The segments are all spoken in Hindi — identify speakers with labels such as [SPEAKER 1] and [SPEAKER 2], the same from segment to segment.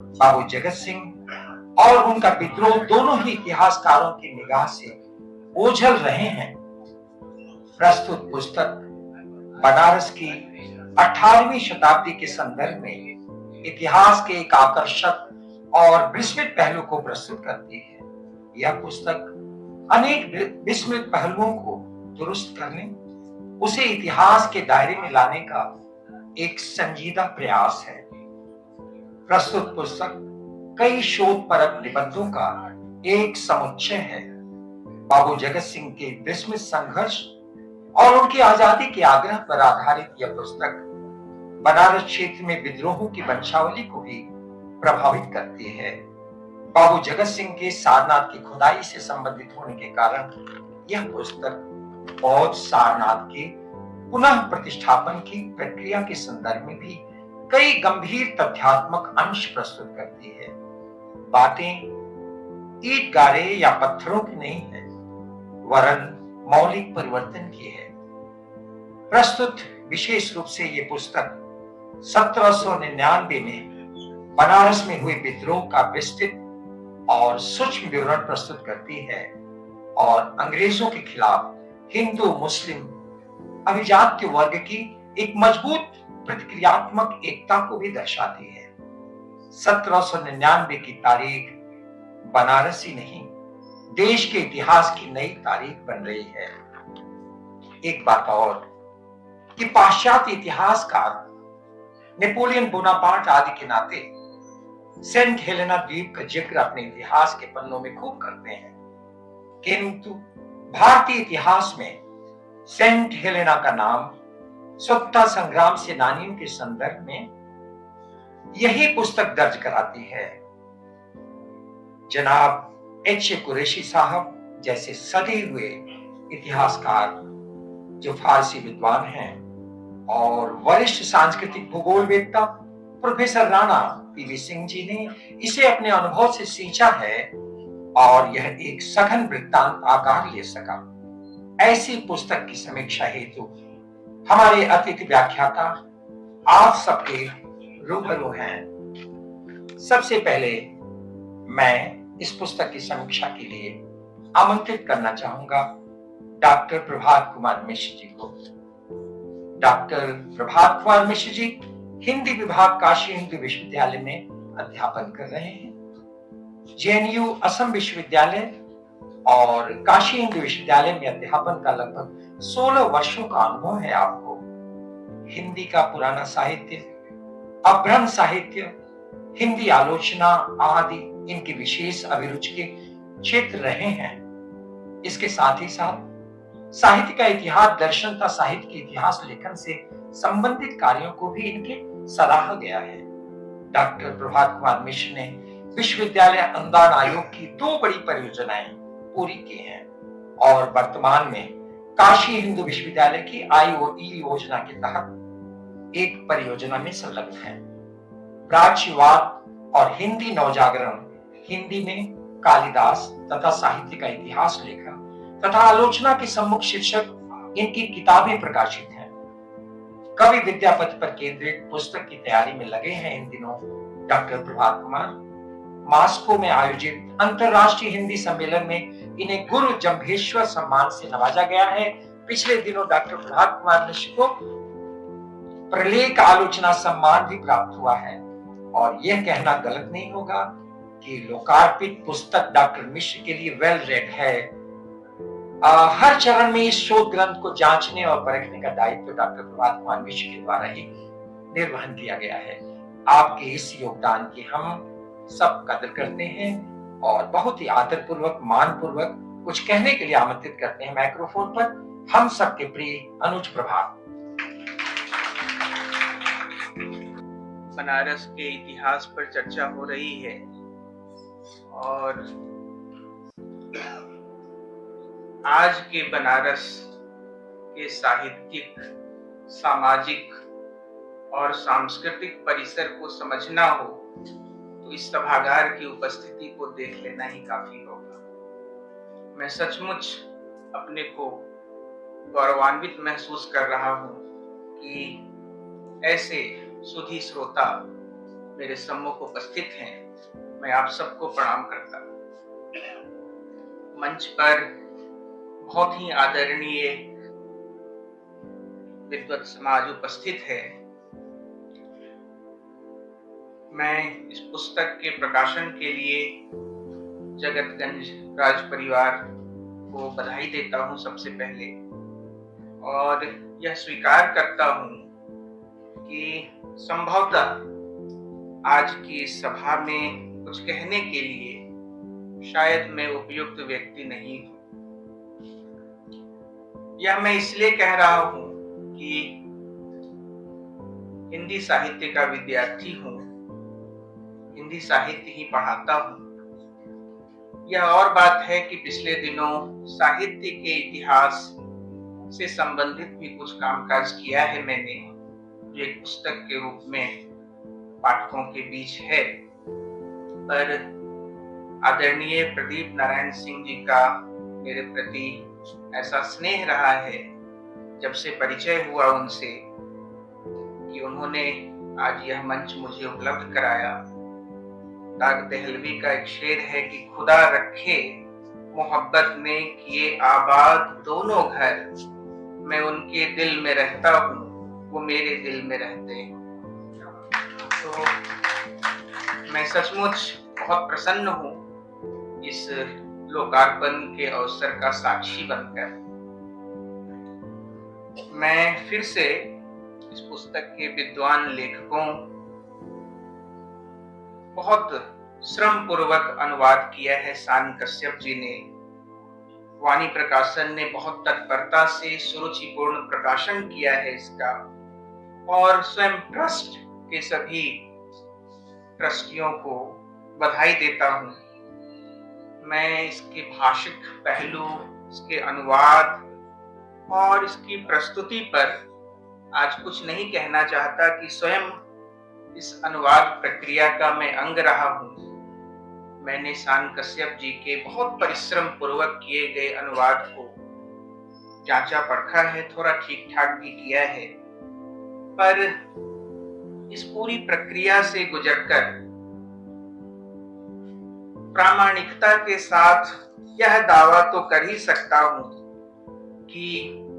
[SPEAKER 1] बाबू जगत सिंह और उनका विद्रोह दोनों ही इतिहासकारों की निगाह से ओझल रहे हैं। प्रस्तुत पुस्तक बनारस की 18वीं शताब्दी के संदर्भ में इतिहास के एक आकर्षक और विस्मृत पहलू को प्रस्तुत करती है। यह पुस्तक अनेक विस्मृत पहलुओं को दुरुस्त करने, उसे इतिहास के दायरे में लाने का एक संजीदा प्रयास है। प्रस्तुत पुस्तक कई शोधपरक निबंधों का एक समुच्चय है। बाबू जगत सिंह के विस्मृत संघर्ष और उनकी आजादी के आग्रह पर आधारित यह पुस्तक बनारस क्षेत्र में विद्रोहों की वंशावली को भी प्रभावित करती है। बाबू जगत सिंह के सारनाथ की खुदाई से संबंधित होने के कारण यह पुस्तक बौद्ध सारनाथ के पुनः प्रतिष्ठापन की प्रक्रिया के संदर्भ में भी कई गंभीर तथ्यात्मक अंश प्रस्तुत करती है। बातें ईंट गारे या पत्थरों की नहीं है, वरन मौलिक परिवर्तन की है। प्रस्तुत विशेष रूप से ये पुस्तक 1799 में बनारस में हुए विद्रोह का विस्तृत और सूक्ष्म विवरण प्रस्तुत करती है और अंग्रेजों के खिलाफ हिंदू मुस्लिम अभिजात्य वर्ग की एक मजबूत प्रतिक्रियात्मक एकता को भी दर्शाती है। 1799 की तारीख बनारस ही नहीं, देश के इतिहास की नई तारीख बन रही है। एक बात और कि पाश्चात्य इतिहासकार नेपोलियन बोनापार्ट आदि के नाते सेंट हेलेना द्वीप का जिक्र अपने इतिहास के पन्नों में खूब करते हैं, किंतु भारतीय इतिहास में सेंट हेलेना का नाम स्वतंत्रता संग्राम सेनानियों के संदर्भ में यही पुस्तक दर्ज कराती है। जनाब एच ए कुरैशी साहब जैसे सधे हुए इतिहासकार जो फारसी विद्वान हैं और वरिष्ठ सांस्कृतिक भूगोलवेत्ता प्रोफेसर राणा पीवी सिंह जी ने इसे अपने अनुभव से सींचा है और यह एक सघन वृत्तांत आकार ले सका। ऐसी पुस्तक की समीक्षा हेतु हमारे अतिथि व्याख्याता आप सबके रूबरू हैं। सबसे पहले मैं इस पुस्तक की समीक्षा के लिए आमंत्रित करना चाहूंगा डॉक्टर प्रभात कुमार मिश्र जी को। डॉक्टर प्रभात कुमार मिश्र जी हिंदी विभाग काशी हिंदू विश्वविद्यालय में अध्यापन कर रहे हैं। जेएनयू असम विश्वविद्यालय और काशी हिंदू विश्वविद्यालय में अध्यापन का लगभग 16 वर्षों का अनुभव है आपको। हिंदी का पुराना साहित्य, अभ्रंश साहित्य, हिंदी आलोचना आदि इनकी विशेष अभिरुचि के क्षेत्र रहे हैं। इसके साथ ही साथ साहित्य का इतिहास दर्शन तथा साहित्य के इतिहास लेखन से संबंधित कार्यों को भी इनके सराहा गया है। डॉक्टर प्रभात कुमार मिश्र ने विश्वविद्यालय अनुदान आयोग की 2 बड़ी परियोजनाएं पूरी की हैं और वर्तमान में काशी हिंदू विश्वविद्यालय की IOE योजना के तहत एक परियोजना में संलग्न है। प्राच्यवाद और हिंदी नवजागरण, हिंदी में कालिदास तथा साहित्य का इतिहास लेखन तथा आलोचना के सम्मुख शीर्षक इनकी किताबें प्रकाशित हैं। कवि विद्यापति पर केंद्रित पुस्तक की तैयारी में लगे हैं इन दिनों डॉक्टर प्रभात कुमार। मास्को में आयोजित अंतरराष्ट्रीय हिंदी सम्मेलन में इन्हें गुरु जंभेश्वर सम्मान से नवाजा गया है। पिछले दिनों डॉक्टर प्रभात कुमार मिश्र को प्रलेख आलोचना सम्मान भी प्राप्त हुआ है और यह कहना गलत नहीं होगा कि लोकार्पित पुस्तक डॉक्टर मिश्र के लिए वेल रेड है। हर चरण में इस शोध ग्रंथ को जांचने और परखने का दायित्व डॉक्टर प्रभात कुमार मिश्र के द्वारा ही निर्वहन किया गया है। आपके इस योगदान की हम सब कदर करते हैं और बहुत ही आदरपूर्वक मानपूर्वक कुछ कहने के लिए आमंत्रित करते हैं माइक्रोफोन पर हम सबके प्रिय अनुज प्रभात।
[SPEAKER 2] बनारस के इतिहास पर चर्चा हो रही है और आज के बनारस के साहित्यिक, सामाजिक और सांस्कृतिक परिसर को समझना हो तो इस सभागार की उपस्थिति को देख लेना ही काफी होगा। मैं सचमुच अपने को गौरवान्वित महसूस कर रहा हूं कि ऐसे सुधी श्रोता मेरे सम्मुख उपस्थित हैं, मैं आप सबको प्रणाम करता हूँ। मंच पर बहुत ही आदरणीय विद्वत समाज उपस्थित है। मैं इस पुस्तक के प्रकाशन के लिए जगतगंज राज परिवार को बधाई देता हूँ सबसे पहले, और यह स्वीकार करता हूँ कि संभवतः आज की सभा में कुछ कहने के लिए शायद मैं उपयुक्त व्यक्ति नहीं हूँ। यह मैं इसलिए कह रहा हूँ कि हिंदी साहित्य का विद्यार्थी हूँ, हिंदी साहित्य ही पढ़ाता हूँ। यह और बात है कि पिछले दिनों साहित्य के इतिहास से संबंधित भी कुछ कामकाज किया है मैंने, जो एक पुस्तक के रूप में पाठकों के बीच है। पर आदरणीय प्रदीप नारायण सिंह जी का मेरे प्रति ऐसा स्नेह रहा है जब से परिचय हुआ उनसे, कि उन्होंने आज यह मंच मुझे उपलब्ध कराया। दाग दहलवी का एक शेर है कि खुदा रखे मोहब्बत में किए आबाद दोनों घर, मैं उनके दिल में रहता हूँ, वो मेरे दिल में रहते हैं। तो मैं सचमुच बहुत प्रसन्न हूँ इस लोकार्पण के अवसर का साक्षी बनकर। मैं फिर से इस पुस्तक के विद्वान लेखकों, बहुत श्रम पूर्वक अनुवाद किया है सान कश्यप जी ने, वाणी प्रकाशन ने बहुत तत्परता से सुरुचिपूर्ण प्रकाशन किया है इसका, और स्वयं ट्रस्ट के सभी ट्रस्टियों को बधाई देता हूँ। मैं इसके भाषिक पहलू, इसके अनुवाद और इसकी प्रस्तुति पर आज कुछ नहीं कहना चाहता कि स्वयं इस अनुवाद प्रक्रिया का मैं अंग रहा हूँ। मैंने सान कश्यप जी के बहुत परिश्रम पूर्वक किए गए अनुवाद को जांचा परखा है, थोड़ा ठीक ठाक भी किया है, पर इस पूरी प्रक्रिया से गुजरकर प्रामाणिकता के साथ यह दावा तो कर ही सकता हूं कि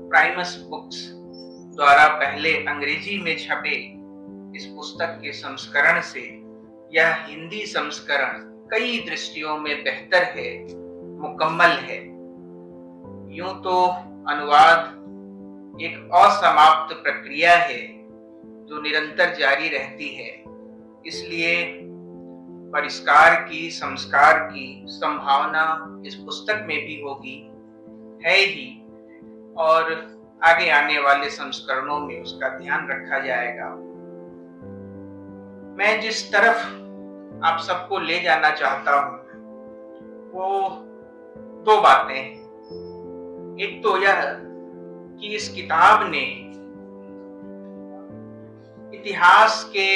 [SPEAKER 2] प्राइमस बुक्स द्वारा पहले अंग्रेजी में छपे इस पुस्तक के संस्करण से यह हिंदी संस्करण कई दृष्टियों में बेहतर है, मुकम्मल है। यूं तो अनुवाद एक असमाप्त प्रक्रिया है जो निरंतर जारी रहती है, इसलिए परिष्कार की, संस्कार की संभावना इस पुस्तक में भी होगी, है ही, और आगे आने वाले संस्करणों में उसका ध्यान रखा जाएगा। मैं जिस तरफ आप सबको ले जाना चाहता हूं वो दो बातें हैं। एक तो यह कि इस किताब ने इतिहास के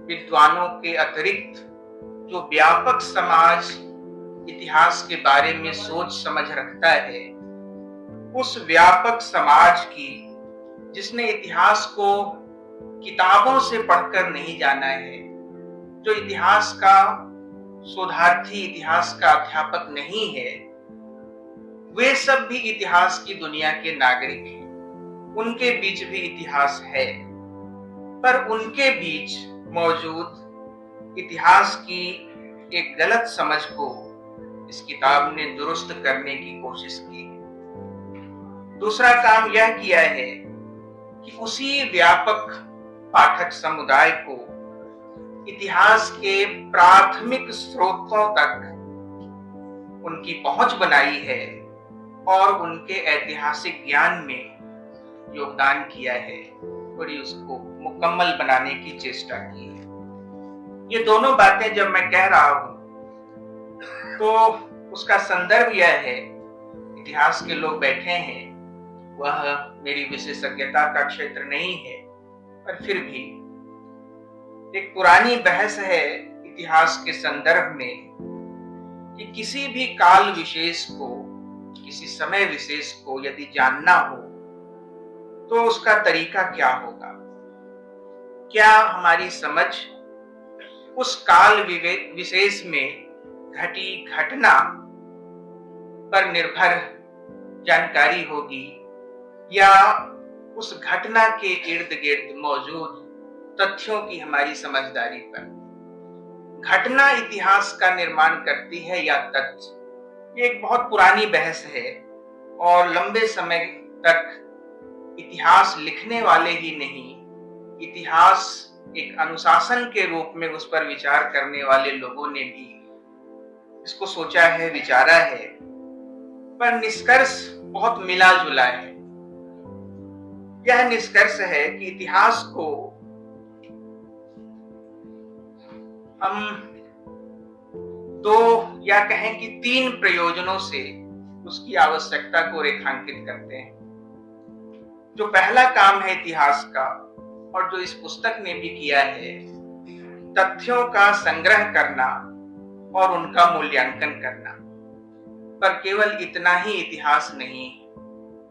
[SPEAKER 2] विद्वानों के अतिरिक्त जो व्यापक समाज इतिहास के बारे में सोच समझ रखता है, उस व्यापक समाज की, जिसने इतिहास को किताबों से पढ़कर नहीं जाना है, जो इतिहास का शोधार्थी, इतिहास का अध्यापक नहीं है, वे सब भी इतिहास की दुनिया के नागरिक हैं। उनके बीच भी इतिहास है, पर उनके बीच मौजूद इतिहास की एक गलत समझ को इस किताब ने दुरुस्त करने की कोशिश की। दूसरा काम यह किया है कि उसी व्यापक पाठक समुदाय को इतिहास के प्राथमिक स्रोतों तक उनकी पहुंच बनाई है और उनके ऐतिहासिक ज्ञान में योगदान किया है, थोड़ी उसको मुकम्मल बनाने की चेष्टा की है। ये दोनों बातें जब मैं कह रहा हूं तो उसका संदर्भ यह है, इतिहास के लोग बैठे हैं, वह मेरी विशेषज्ञता का क्षेत्र नहीं है, पर फिर भी एक पुरानी बहस है इतिहास के संदर्भ में कि किसी भी काल विशेष को, किसी समय विशेष को यदि जानना हो तो उसका तरीका क्या होगा। क्या हमारी समझ उस काल विशेष में घटी घटना पर निर्भर जानकारी होगी या उस घटना के इर्द गिर्द मौजूद तथ्यों की हमारी समझदारी पर। घटना इतिहास का निर्माण करती है या तथ्य, ये एक बहुत पुरानी बहस है और लंबे समय तक इतिहास लिखने वाले ही नहीं, इतिहास एक अनुशासन के रूप में उस पर विचार करने वाले लोगों ने भी इसको सोचा है, विचारा है, पर निष्कर्ष बहुत मिला जुला है। यह निष्कर्ष है कि इतिहास को हम 2 या कहें कि 3 प्रयोजनों से उसकी आवश्यकता को रेखांकित करते हैं। जो पहला काम है इतिहास का और जो इस पुस्तक ने भी किया है, तथ्यों का संग्रह करना और उनका मूल्यांकन करना। पर केवल इतना ही इतिहास नहीं,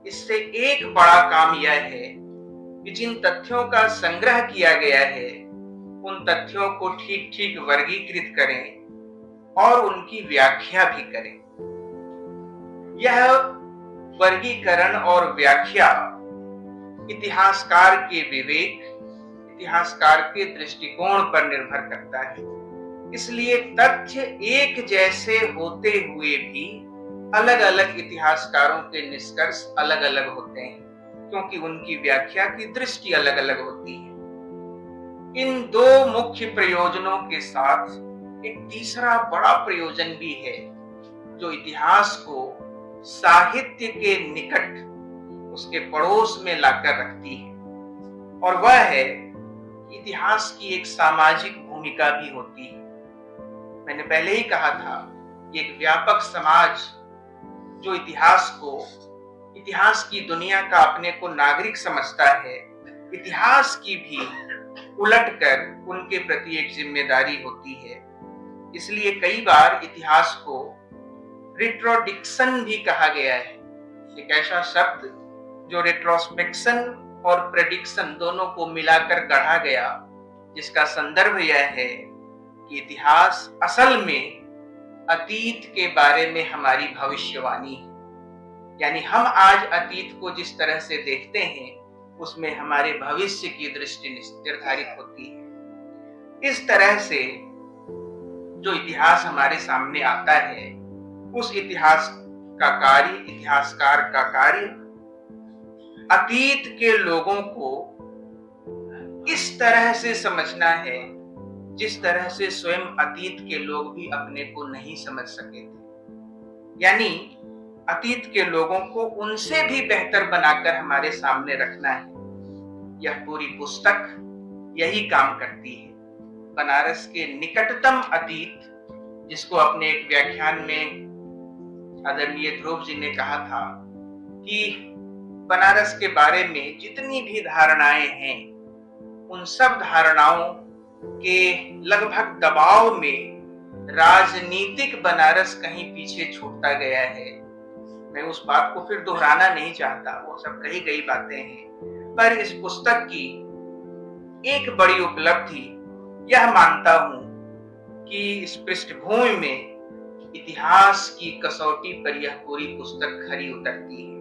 [SPEAKER 2] इससे एक बड़ा काम यह है कि जिन तथ्यों का संग्रह किया गया है उन तथ्यों को ठीक ठीक वर्गीकृत करें और उनकी व्याख्या भी करें। यह वर्गीकरण और व्याख्या इतिहासकार के विवेक, इतिहासकार के दृष्टिकोण पर निर्भर करता है। इसलिए तथ्य एक जैसे होते हुए भी अलग अलग इतिहासकारों के निष्कर्ष अलग अलग होते हैं, क्योंकि उनकी व्याख्या की दृष्टि अलग अलग होती है। इन 2 मुख्य प्रयोजनों के साथ एक तीसरा बड़ा प्रयोजन भी है जो इतिहास को साहित्य के निकट, उसके पड़ोस में लाकर रखती है, और वह है इतिहास की एक सामाजिक भूमिका भी होती है। मैंने पहले ही कहा था कि एक व्यापक समाज जो इतिहास की दुनिया का अपने को नागरिक समझता है, इतिहास की भी उलटकर उनके प्रति एक जिम्मेदारी होती है। इसलिए कई बार इतिहास को रिट्रोडिक्शन भी कहा गया है, एक ऐसा शब्द जो रेट्रोस्पेक्शन और प्रेडिक्शन दोनों को मिलाकर गढ़ा गया, जिसका संदर्भ यह है कि इतिहास असल में अतीत के बारे में हमारी भविष्यवाणी है। यानी हम आज अतीत को जिस तरह से देखते हैं उसमें हमारे भविष्य की दृष्टि निर्धारित होती है। इस तरह से जो इतिहास हमारे सामने आता है, उस इतिहास का कार्य, इतिहासकार का कार्य अतीत के लोगों को इस तरह से समझना है जिस तरह से स्वयं अतीत के लोग भी अपने को नहीं समझ सके थे। यानी अतीत के लोगों को उनसे भी बेहतर बनाकर हमारे सामने रखना है। यह पूरी पुस्तक यही काम करती है। बनारस के निकटतम अतीत, जिसको अपने एक व्याख्यान में आदरणीय ध्रुव जी ने कहा था कि बनारस के बारे में जितनी भी धारणाएं हैं, उन सब धारणाओं के लगभग दबाव में राजनीतिक बनारस कहीं पीछे छूटता गया है। मैं उस बात को फिर दोहराना नहीं चाहता, वो सब कही गई बातें हैं। पर इस पुस्तक की एक बड़ी उपलब्धि यह मानता हूं कि इस पृष्ठभूमि में इतिहास की कसौटी पर यह पूरी पुस्तक खरी उतरती है।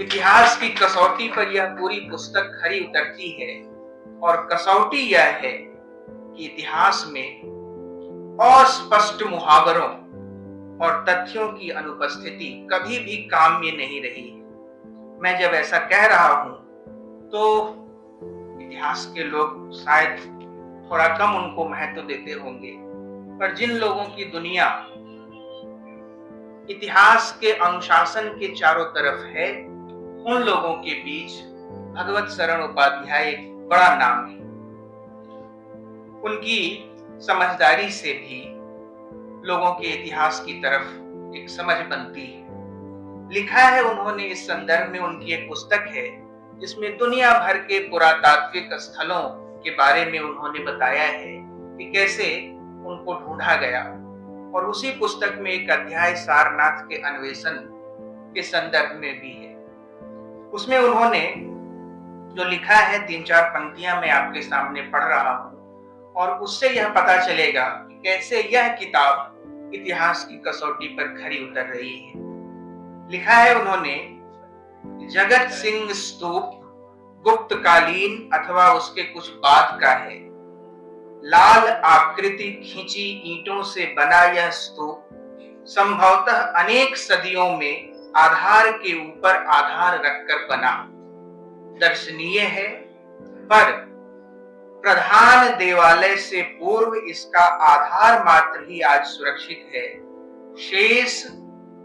[SPEAKER 2] इतिहास की कसौटी पर यह पूरी पुस्तक खरी उतरती है, और कसौटी यह है कि इतिहास में अस्पष्ट मुहावरों और तथ्यों की अनुपस्थिति कभी भी काम्य नहीं रही है। मैं जब ऐसा कह रहा हूं तो इतिहास के लोग शायद थोड़ा कम उनको महत्व देते होंगे, पर जिन लोगों की दुनिया इतिहास के अनुशासन के चारों तरफ है, उन लोगों के बीच भगवत शरण उपाध्याय एक बड़ा नाम है। उनकी समझदारी से भी लोगों के इतिहास की तरफ एक समझ बनती है। लिखा है उन्होंने इस संदर्भ में, उनकी एक पुस्तक है जिसमें दुनिया भर के पुरातात्विक स्थलों के बारे में उन्होंने बताया है कि कैसे उनको ढूंढा गया, और उसी पुस्तक में एक अध्याय सारनाथ के अन्वेषण के संदर्भ में भी है। उसमें उन्होंने जो लिखा है, 3-4 पंक्तियां मैं आपके सामने पढ़ रहा हूं, और उससे यह पता चलेगा कि कैसे यह किताब इतिहास की कसौटी पर खरी उतर रही है। लिखा है उन्होंने, जगत सिंह स्तूप गुप्त कालीन अथवा उसके कुछ बाद का है। लाल आकृति खींची ईंटों से बना यह स्तूप संभवतः अनेक सदियों में आधार के ऊपर आधार रखकर बना। दर्शनीय है, पर प्रधान देवालय से पूर्व इसका आधार मात्र ही आज सुरक्षित है। शेष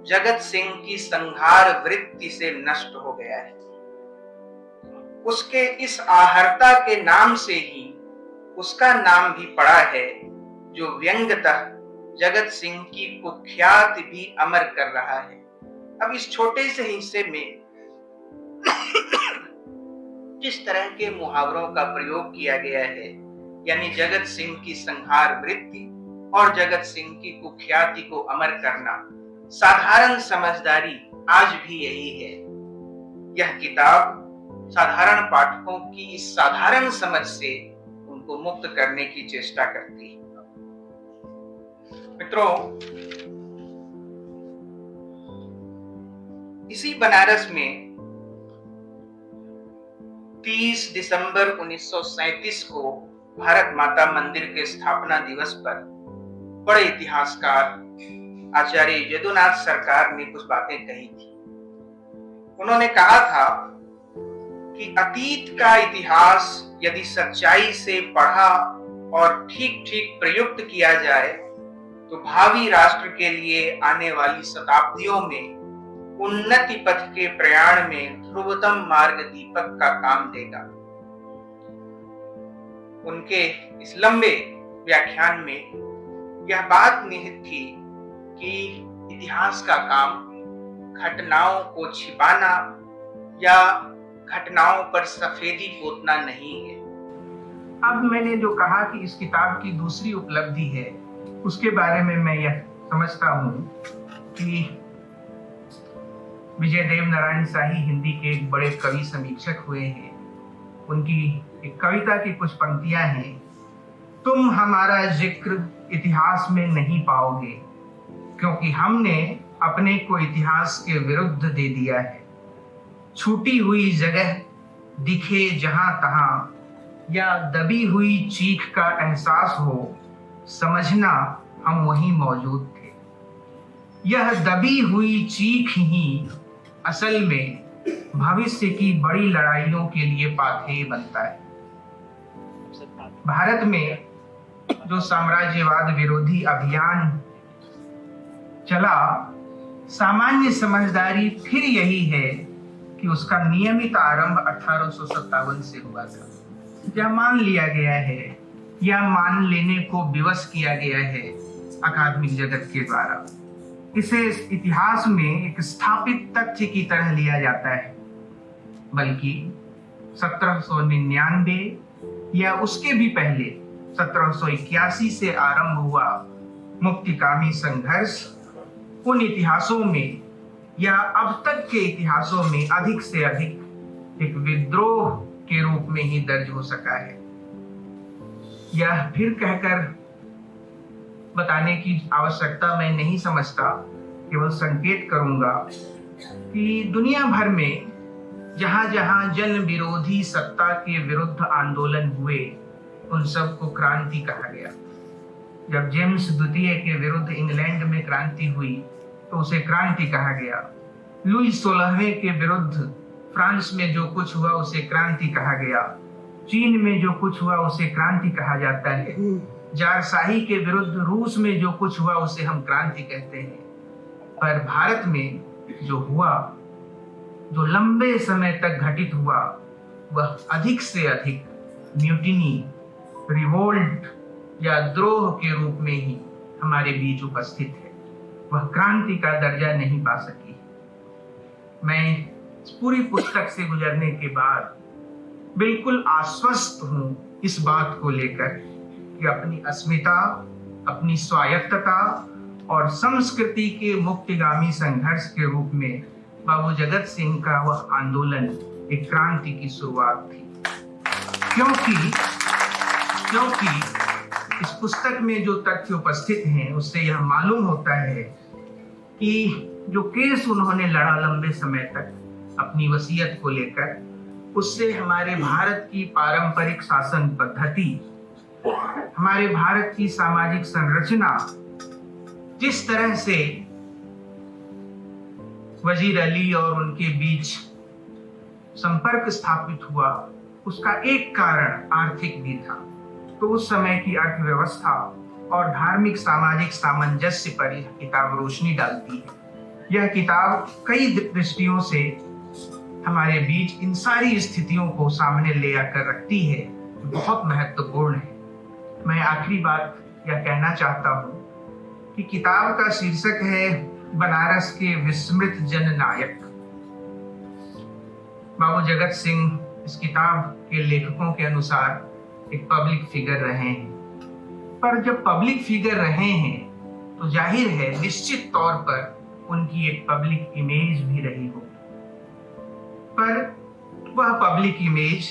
[SPEAKER 2] जगत सिंह की संहार वृत्ति से नष्ट हो गया है। उसके इस आहर्ता के नाम से ही उसका नाम भी पड़ा है, जो व्यंग्यतः जगत सिंह की कुख्याति भी अमर कर रहा है। अब इस छोटे से हिस्से में किस तरह के मुहावरों का प्रयोग किया गया है, यानी जगत सिंह की संहार वृत्ति और जगत सिंह की कुख्याति को अमर करना, साधारण समझदारी आज भी यही है। यह किताब साधारण पाठकों की इस साधारण समझ से उनको मुक्त करने की चेष्टा करती है। मित्रों, इसी बनारस में 30 दिसंबर 1937 को भारत माता मंदिर के स्थापना दिवस पर बड़े इतिहासकार आचार्य यदुनाथ सरकार ने कुछ बातें कही थी। उन्होंने कहा था कि अतीत का इतिहास यदि सच्चाई से पढ़ा और ठीक ठीक प्रयुक्त किया जाए तो भावी राष्ट्र के लिए आने वाली शताब्दियों में उन्नति पथ के प्रयाण में ध्रुवतम मार्ग दीपक का काम देगा। उनके इस लंबे व्याख्यान में यह बात निहित थी कि इतिहास का काम घटनाओं को छिपाना या घटनाओं पर सफेदी पोतना नहीं है।
[SPEAKER 3] अब मैंने जो कहा कि इस किताब की दूसरी उपलब्धि है, उसके बारे में मैं यह समझता हूँ कि विजय देव नारायण शाही हिंदी के एक बड़े कवि समीक्षक हुए हैं। उनकी एक कविता की कुछ पंक्तियां हैं। तुम हमारा जिक्र इतिहास में नहीं पाओगे, क्योंकि हमने अपने को इतिहास के विरुद्ध दे दिया है। छूटी हुई जगह दिखे जहां तहां या दबी हुई चीख का एहसास हो, समझना हम वहीं मौजूद थे। यह दबी हुई चीख ही असल में भविष्य की बड़ी लड़ाइयों के लिए पाथेय बनता है। भारत में जो साम्राज्यवाद विरोधी अभियान चला, सामान्य समझदारी फिर यही है कि उसका नियमित आरंभ 1857 से हुआ था। यह मान लिया गया है या मान लेने को विवश किया गया है अकादमिक जगत के द्वारा। इसे इतिहास में एक स्थापित तथ्य की तरह लिया जाता है, बल्कि 1799 या उसके भी पहले 1781 से आरंभ हुआ मुक्तिकामी संघर्ष उन इतिहासों में या अब तक के इतिहासों में अधिक से अधिक एक विद्रोह के रूप में ही दर्ज हो सका है। यह फिर कहकर बताने की आवश्यकता मैं नहीं समझता, केवल संकेत करूंगा कि दुनिया भर में जहां जहां जन विरोधी सत्ता के विरुद्ध आंदोलन हुए, उन सबको क्रांति कहा गया। जब जेम्स द्वितीय के विरुद्ध इंग्लैंड में क्रांति हुई तो उसे क्रांति कहा गया। लुई 16वें के विरुद्ध फ्रांस में जो कुछ हुआ उसे क्रांति कहा गया। चीन में जो कुछ हुआ उसे क्रांति कहा जाता है। जारशाही के विरुद्ध रूस में जो कुछ हुआ उसे हम क्रांति कहते हैं। पर भारत में जो हुआ, जो लंबे समय तक घटित हुआ, वह अधिक से अधिक म्यूटिनी, रिवोल्ट या द्रोह के रूप में ही हमारे बीच उपस्थित है। वह क्रांति का दर्जा नहीं पा सकी। मैं इस पूरी पुस्तक से गुजरने के बाद बिल्कुल आश्वस्त हूं इस बात को लेकर कि अपनी अस्मिता, अपनी स्वायत्तता और संस्कृति के मुक्तिगामी संघर्ष के रूप में बाबू जगत सिंह का वह आंदोलन एक क्रांति की शुरुआत थी। क्योंकि इस पुस्तक में जो तथ्य उपस्थित हैं उससे यह मालूम होता है कि जो केस उन्होंने लड़ा लंबे समय तक अपनी वसीयत को लेकर, उससे हमारे भारत की पारंपरिक शासन पद्धति, हमारे भारत की सामाजिक संरचना जिस तरह से वजीर अली और उनके बीच संपर्क स्थापित हुआ, उसका एक कारण आर्थिक भी था। तो उस समय की अर्थव्यवस्था और धार्मिक सामाजिक सामंजस्य पर यह किताब रोशनी डालती है। यह किताब कई दृष्टियों से हमारे बीच इन सारी स्थितियों को सामने ले आकर रखती है, बहुत महत्वपूर्ण है। मैं आखिरी बात यह कहना चाहता हूँ कि किताब का शीर्षक है बनारस के विस्मृत जननायक। बाबू जगत सिंह इस किताब के लेखकों के अनुसार एक पब्लिक फिगर रहे हैं, पर जब पब्लिक फिगर रहे हैं तो जाहिर है निश्चित तौर पर उनकी एक पब्लिक इमेज भी रही हो, पर वह पब्लिक इमेज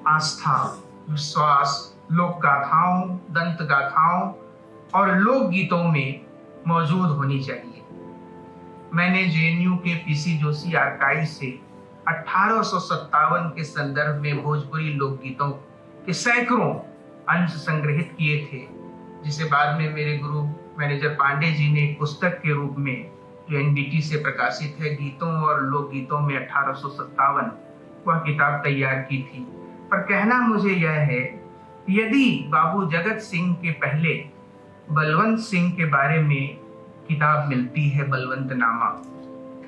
[SPEAKER 3] आस्था, विश्वास, लोक गाथाओं, दंत गाथाओं और लोक गीतों में मौजूद होनी चाहिए। मैंने जेएनयू के पीसी जोशी आर्काइव से 1857 के संदर्भ में भोजपुरी लोकगीतों के सैकड़ों अंश संग्रहित किए थे, जिसे बाद में मेरे गुरु मैनेजर पांडे जी ने एक पुस्तक के रूप में, जो एनबीटी से प्रकाशित है, गीतों और लोकगीतों में 1857, वह किताब तैयार की थी। पर कहना मुझे यह है, यदि बाबू जगत सिंह के पहले बलवंत सिंह के बारे में किताब मिलती है, बलवंत नामा,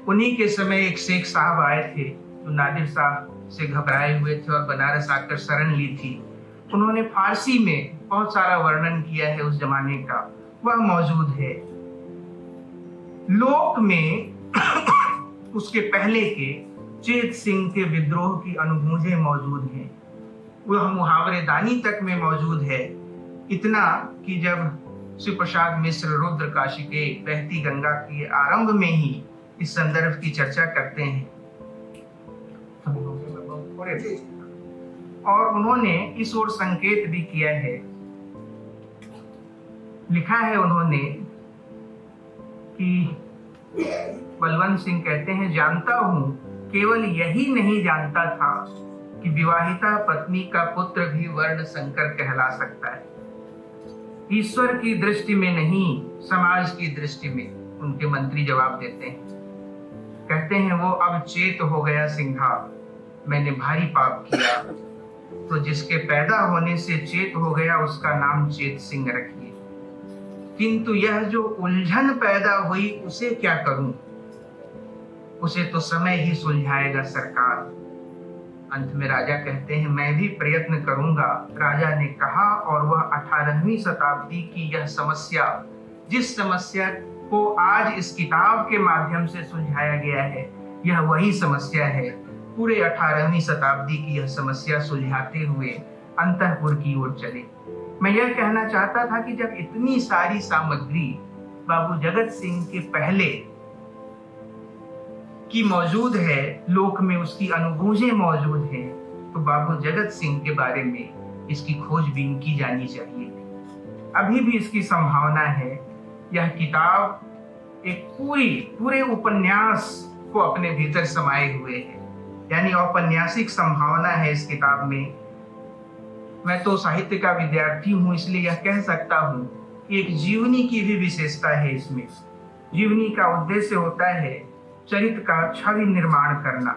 [SPEAKER 3] उन्हीं के समय एक शेख साहब आए थे जो नादिर साहब से घबराए हुए थे और बनारस आकर शरण ली थी। उन्होंने फारसी में बहुत सारा वर्णन किया है उस जमाने का, वह मौजूद है। लोक में उसके पहले के चेत सिंह के विद्रोह की अनुगूंजें मौजूद हैं, वह मुहावरेदानी तक में मौजूद है। इतना कि जब श्री प्रसाद मिश्र रुद्र काशी के बहती गंगा के आरंभ में ही इस संदर्भ की चर्चा करते हैं, और उन्होंने इस ओर संकेत भी किया है, लिखा है उन्होंने कि बलवंत सिंह कहते हैं, जानता हूं केवल यही नहीं जानता था कि विवाहिता पत्नी का पुत्र भी वर्ण संकर कहला सकता है। ईश्वर की दृष्टि में नहीं, समाज की दृष्टि में, उनके मंत्री जवाब देते हैं। कहते हैं वो अब चेत हो गया सिंघा, मैंने भारी पाप किया, तो जिसके पैदा होने से चेत हो गया उसका नाम चेत सिंह रखिए। किंतु यह जो उलझन पैदा हुई उसे क्या करूं, उसे तो समय ही सुलझाएगा सरकार। अंत में राजा कहते हैं, मैं भी प्रयत्न करूंगा। राजा ने कहा, और वह 18वीं शताब्दी की यह समस्या, जिस समस्या को आज इस किताब के माध्यम से सुलझाया गया है, यह वही समस्या है। पूरे 18वीं शताब्दी की यह समस्या सुलझाते हुए अंतःपुर की ओर चले। मैं यह कहना चाहता था कि जब इतनी सारी सामग्री बाबू जगत सिंह के पहले की मौजूद है, लोक में उसकी अनुगूंजें मौजूद हैं, तो बाबू जगत सिंह के बारे में इसकी खोजबीन की जानी चाहिए। अभी भी इसकी संभावना है। यह किताब एक पूरे उपन्यास को अपने भीतर समाये हुए है, यानी औपन्यासिक संभावना है इस किताब में। मैं तो साहित्य का विद्यार्थी हूं, इसलिए यह कह सकता हूं कि एक जीवनी की भी विशेषता है इसमें। जीवनी का उद्देश्य होता है चरित्र का छवि निर्माण करना।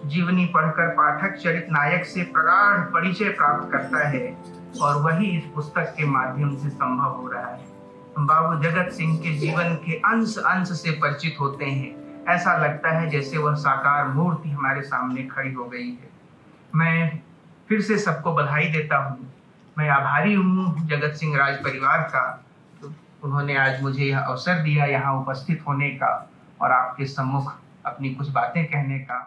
[SPEAKER 3] जीवनी पढ़कर पाठक चरित्र नायक से प्रगाढ़ परिचय प्राप्त करता है, और वही इस पुस्तक के माध्यम से संभव हो रहा है। हम बाबू जगत सिंह के जीवन के अंश अंश से परिचित होते हैं। ऐसा लगता है जैसे वह साकार मूर्ति हमारे सामने खड़ी हो गई है। मैं फिर से सबको बधाई देता हूँ। मैं आभारी हूँ जगत सिंह राज परिवार का, तो उन्होंने आज मुझे यह अवसर दिया यहाँ उपस्थित होने का और आपके सम्मुख अपनी कुछ बातें कहने का।